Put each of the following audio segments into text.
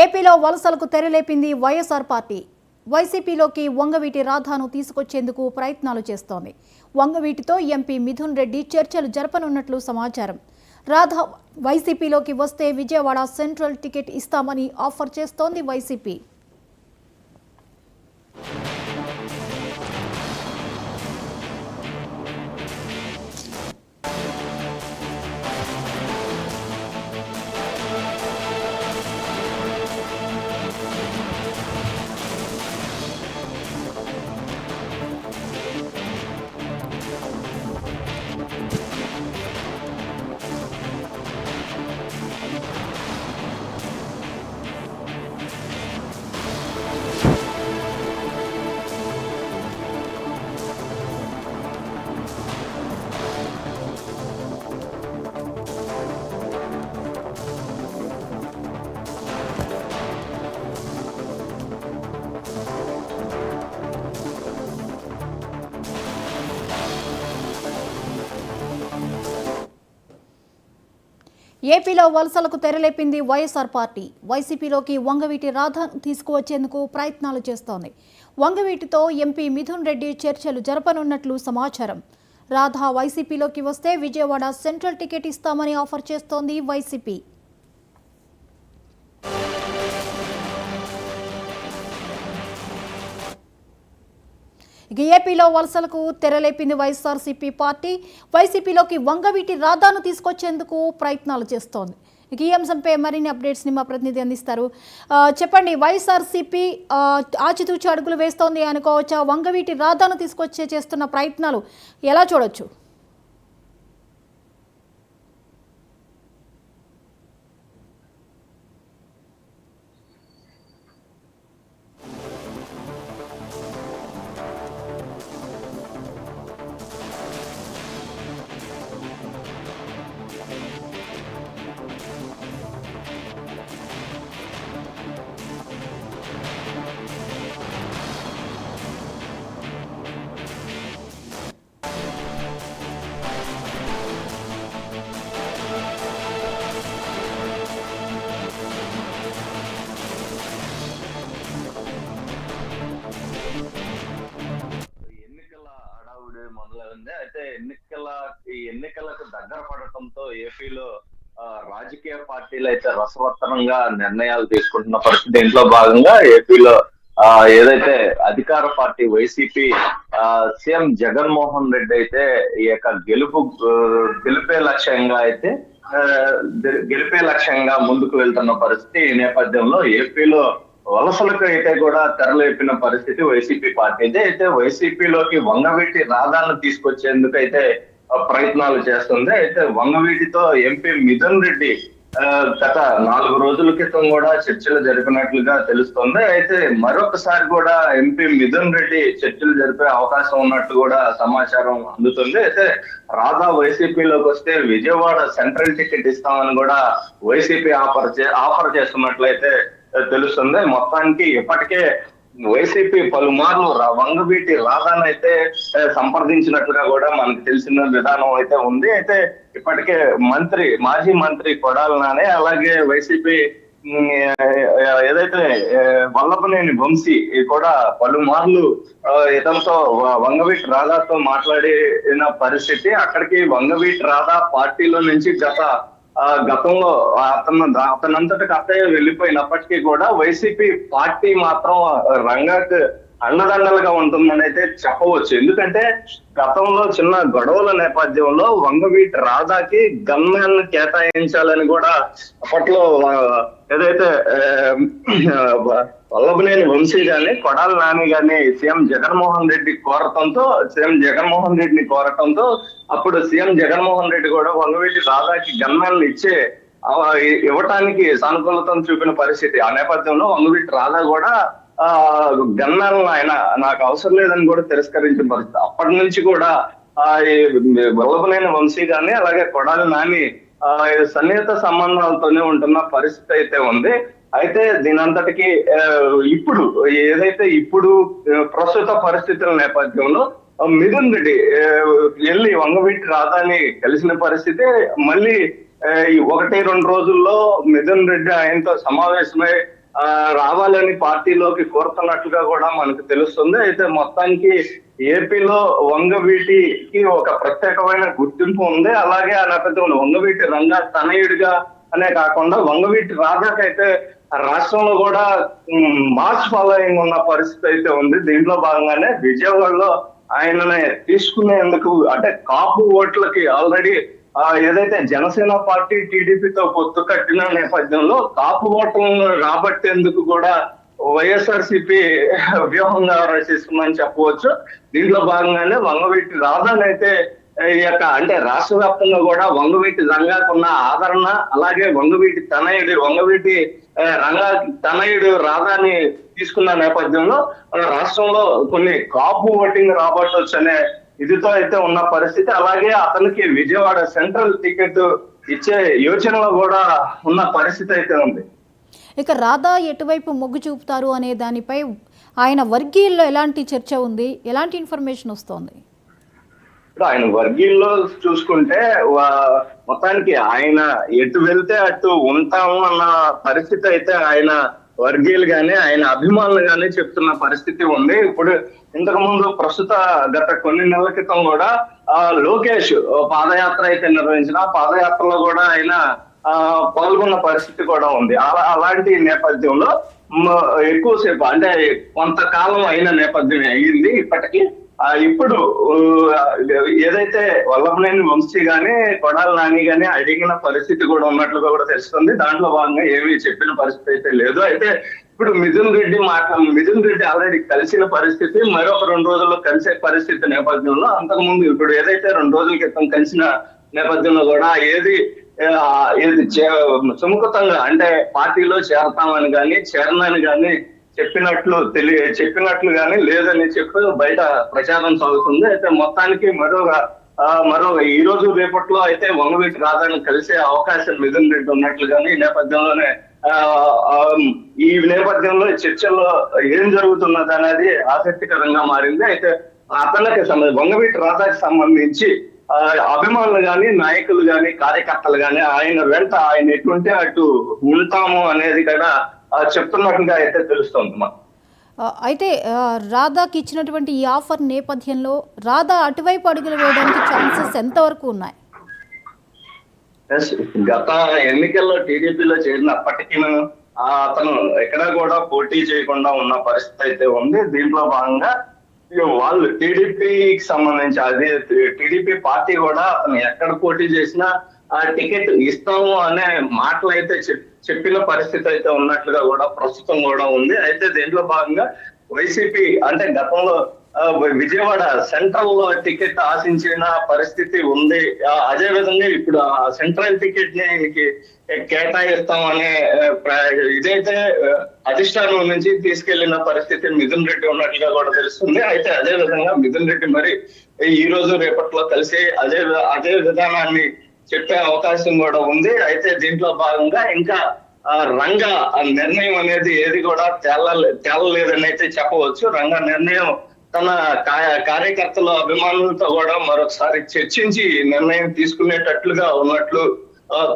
ఏపీలో వలసలకు తెరలేపింది వైఎస్ఆర్ పార్టీ. వైసీపీలోకి వంగవీటి రాధాను తీసుకొచ్చేందుకు ప్రయత్నాలు చేస్తోంది. వంగవీటితో ఎంపీ మిథున్ రెడ్డి చర్చలు జరపనున్నట్లు సమాచారం. రాధా వైసీపీలోకి వస్తే విజయవాడ సెంట్రల్ టికెట్ ఇస్తామని ఆఫర్ చేస్తోంది వైసీపీ. ఏపీలో వలసలకు తెరలేపింది వైఎస్ఆర్ పార్టీ. వైసీపీలోకి వంగవీటి రాధాను తీసుకువచ్చేందుకు ప్రయత్నాలు చేస్తోంది. వంగవీటితో ఎంపీ మిథున్ రెడ్డి చర్చలు జరపనున్నట్లు సమాచారం. రాధా వైసీపీలోకి వస్తే విజయవాడ సెంట్రల్ టికెట్ ఇస్తామని ఆఫర్ చేస్తోంది వైసీపీ. ఏపీలో వలసలకు తెరలేపింది వైఎస్ఆర్సీపీ పార్టీ. వైసీపీలోకి వంగవీటి రాధాను తీసుకొచ్చేందుకు ప్రయత్నాలు చేస్తోంది. ఈ అంశంపై మరిన్ని అప్డేట్స్ని మా ప్రతినిధి అందిస్తారు. చెప్పండి, వైఎస్ఆర్సీపీ ఆచితూచి అడుగులు వేస్తోంది అనుకోవచ్చా? వంగవీటి రాధాను చేస్తున్న ప్రయత్నాలు ఎలా చూడొచ్చు? మొదలైంది. అయితే ఎన్నికలకు దగ్గర పడటంతో ఏపీలో రాజకీయ పార్టీలు అయితే రసవత్తరంగా నిర్ణయాలు తీసుకుంటున్న పరిస్థితి. దీంట్లో భాగంగా ఏపీలో ఏదైతే అధికార party YCP CM Jaganmohan Reddy అయితే ఈ యొక్క గెలిపే లక్ష్యంగా ముందుకు వెళ్తున్న పరిస్థితి. ఈ నేపథ్యంలో ఏపీలో వలసలకు అయితే కూడా తెరలేపిన పరిస్థితి వైసీపీ పార్టీ. అయితే వైసీపీలోకి వంగవీటి రాధాను తీసుకొచ్చేందుకు అయితే ప్రయత్నాలు చేస్తుంది. అయితే వంగవీటితో ఎంపీ మిథున్ రెడ్డి గత 4 రోజుల క్రితం కూడా చర్చలు జరిపినట్లుగా తెలుస్తోంది. అయితే మరొకసారి కూడా ఎంపీ మిథున్ రెడ్డి చర్చలు జరిపే అవకాశం ఉన్నట్టు కూడా సమాచారం అందుతుంది. అయితే రాధా వైసీపీలోకి వస్తే విజయవాడ సెంట్రల్ టికెట్ ఇస్తామని కూడా వైసీపీ ఆఫర్ చేస్తున్నట్లయితే తెలుస్తుంది. మొత్తానికి ఇప్పటికే వైసీపీ పలుమార్లు వంగవీటి రాధాను అయితే సంప్రదించినట్లుగా కూడా మనకు తెలిసిన విధానం అయితే ఉంది. అయితే ఇప్పటికే మాజీ మంత్రి కొడాలి నాని, అలాగే వైసీపీ ఏదైతే వల్లభనేని వంశీ కూడా పలుమార్లు ఇతనితో వంగవీటి రాధాతో మాట్లాడిన పరిస్థితి. అక్కడికి వంగవీటి రాధా పార్టీలో నుంచి గతంలో అతనంతటికి అతనే వెళ్ళిపోయినప్పటికీ కూడా వైసీపీ పార్టీ మాత్రం రంగాకు అండదండలుగా ఉంటుందని అయితే చెప్పవచ్చు. ఎందుకంటే గతంలో చిన్న గొడవల నేపథ్యంలో వంగవీటి రాధాకి గన్మ్యాన్ కేటాయించాలని కూడా అప్పట్లో ఏదైతే వల్లభనేని వంశీ గాని కొడాలి నాని గాని సీఎం జగన్మోహన్ రెడ్డిని కోరటంతో అప్పుడు సీఎం జగన్మోహన్ రెడ్డి కూడా వంగవీటి రాధాకి గన్మ్యాన్ ఇవ్వటానికి సానుకూలతను చూపిన పరిస్థితి. ఆ నేపథ్యంలో వంగవీటి రాధా కూడా గన్మ్యాన్ ఆయన నాకు అవసరం లేదని కూడా తిరస్కరించిన పరిస్థితి. అప్పటి నుంచి కూడా వల్లభనేని వంశీ గాని అలాగే కొడాలి నాని సన్నిహిత సంబంధాలతోనే ఉంటున్న పరిస్థితి అయితే ఉంది. అయితే దీనంతటికి ఇప్పుడు ప్రస్తుత పరిస్థితుల నేపథ్యంలో మిథున్ రెడ్డి వెళ్ళి వంగవీటి రాధాని కలిసిన పరిస్థితి. మళ్ళీ 1-2 రోజుల్లో మిథున్ రెడ్డి ఆయనతో సమావేశమై రావాలని పార్టీలోకి కోరుతున్నట్లుగా కూడా మనకు తెలుస్తుంది. అయితే మొత్తానికి ఏపీలో వంగవీటికి ఒక ప్రత్యేకమైన గుర్తింపు ఉంది. అలాగే ఆ నేపథ్యంలో వంగవీటి రంగా తనయుడిగా అనే కాకుండా వంగవీటి రాధాకైతే రాష్ట్రంలో కూడా మాస్ ఫాలోయింగ్ ఉన్న పరిస్థితి అయితే ఉంది. దీంట్లో భాగంగానే విజయవాడలో ఆయనని తీసుకునేందుకు అంటే కాపు ఓట్లకి ఆల్రెడీ ఏదైతే జనసేన పార్టీ టీడీపీతో పొత్తు కట్టిన నేపథ్యంలో కాపు ఓట్లను రాబట్టేందుకు కూడా వైఎస్ఆర్సీపీ వ్యూహంగా రచిస్తుందని చెప్పవచ్చు. దీంట్లో భాగంగానే వంగవీటి రాధానైతే ఈ యొక్క అంటే రాష్ట్ర వ్యాప్తంగా కూడా వంగవీటి రంగాకున్న ఆదరణ, అలాగే వంగవీటి రంగా తనయుడు రాధాని తీసుకున్న నేపథ్యంలో రాష్ట్రంలో కొన్ని కాపు ఓటింగ్ రాబట్టవచ్చు అనే ఇదితో అయితే ఉన్న పరిస్థితి. అలాగే అతనికి విజయవాడ సెంట్రల్ టికెట్ ఇచ్చే యోచనలో కూడా ఉన్న పరిస్థితి అయితే ఉంది. ఇక రాధా ఎటువైపు మొగ్గు చూపుతారు అనే దానిపై ఆయన వర్గీయుల్లో ఎలాంటి చర్చ ఉంది, ఎలాంటి ఇన్ఫర్మేషన్ వస్తోంది? ఇప్పుడు ఆయన వర్గీయుల్లో చూసుకుంటే మొత్తానికి ఆయన ఎటు వెళ్తే అటు ఉంటాము అన్న పరిస్థితి అయితే ఆయన వర్గీయులు గానీ ఆయన అభిమానులు గానీ చెప్తున్న పరిస్థితి ఉంది. ఇప్పుడు ఇంతకు ముందు గత కొన్ని నెలల క్రితం కూడా లోకేష్ పాదయాత్ర అయితే నిర్వహించిన పాదయాత్రలో కూడా ఆయన పాల్గొన్న పరిస్థితి కూడా ఉంది. అలాంటి నేపథ్యంలో ఎక్కువసేపు అంటే కొంతకాలం అయిన నేపథ్యం అయ్యింది ఇప్పటికీ. ఇప్పుడు ఏదైతే వల్లభనేని వంశీ గాని కొడాలి నాని గాని అడిగిన పరిస్థితి కూడా ఉన్నట్లుగా కూడా తెలుస్తుంది. దాంట్లో భాగంగా ఏమీ చెప్పిన పరిస్థితి అయితే లేదు. అయితే ఇప్పుడు మిథున్ రెడ్డి ఆల్రెడీ కలిసిన పరిస్థితి, మరొక 2 రోజుల్లో కలిసే పరిస్థితి నేపథ్యంలో అంతకుముందు ఇప్పుడు ఏదైతే 2 రోజుల క్రితం కలిసిన నేపథ్యంలో కూడా ఏది సుముఖతంగా అంటే పార్టీలో చేరతామని కానీ చేరనని కానీ చెప్పినట్లు కానీ లేదని చెప్పి బయట ప్రచారం సాగుతుంది. అయితే మొత్తానికి మరో ఈ రోజు రేపట్లో అయితే వంగవీటి రాధాని కలిసే అవకాశం మిథున్ రెడ్డి ఉన్నట్లుగానే ఈ నేపథ్యంలో చర్చల్లో ఏం జరుగుతున్నది అనేది ఆసక్తికరంగా మారింది. అయితే వంగవీటి రాధాకి సంబంధించి అభిమానులు గాని, నాయకులు గాని, కార్యకర్తలు గాని ఆయన ఎటుంటే అటు ఉంటాము అనేది కూడా చెప్తున్నట్టుగా అయితే తెలుస్తోంది మాకు. అయితే రాధాకి ఇచ్చినటువంటి ఈ ఆఫర్ నేపథ్యంలో రాధా అటువైపు అడుగులు వేయడానికి ఛాన్సెస్ ఎంతవరకు ఉన్నాయి? గత ఎన్నికల్లో టీడీపీలో చేరినప్పటికీ అతను ఎక్కడా కూడా పోటీ చేయకుండా ఉన్న పరిస్థితి అయితే ఉంది. దీంట్లో భాగంగా వాళ్ళు టీడీపీకి సంబంధించి అదే టీడీపీ పార్టీ కూడా అతను ఎక్కడ పోటీ చేసినా ఆ టికెట్ ఇస్తాము అనే మాటలు అయితే చెప్పిన పరిస్థితి అయితే ఉన్నట్లుగా కూడా ప్రస్తుతం కూడా ఉంది. అయితే దీంట్లో భాగంగా వైసీపీ అంటే గతంలో విజయవాడ సెంట్రల్ లో టికెట్ ఆశించిన పరిస్థితి ఉంది. అదే విధంగా ఇప్పుడు ఆ సెంట్రల్ టికెట్ ని కేటాయిస్తాం అనే ఇదైతే అధిష్టానం నుంచి తీసుకెళ్లిన పరిస్థితి మిథున్ రెడ్డి ఉన్నట్లుగా కూడా తెలుస్తుంది. అయితే అదే విధంగా మిథున్ రెడ్డి మరి ఈ రోజు రేపట్లో కలిసి అదే విధానాన్ని చెప్పే అవకాశం కూడా ఉంది. అయితే దీంట్లో భాగంగా ఇంకా రంగా నిర్ణయం అనేది ఏది కూడా తేలలేదని అయితే చెప్పవచ్చు. రంగా నిర్ణయం తన కార్యకర్తల అభిమానులతో కూడా మరొకసారి చర్చించి నిర్ణయం తీసుకునేటట్లుగా ఉన్నట్లు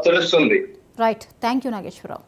తెలుస్తుంది. Right, thank you Nageswararao.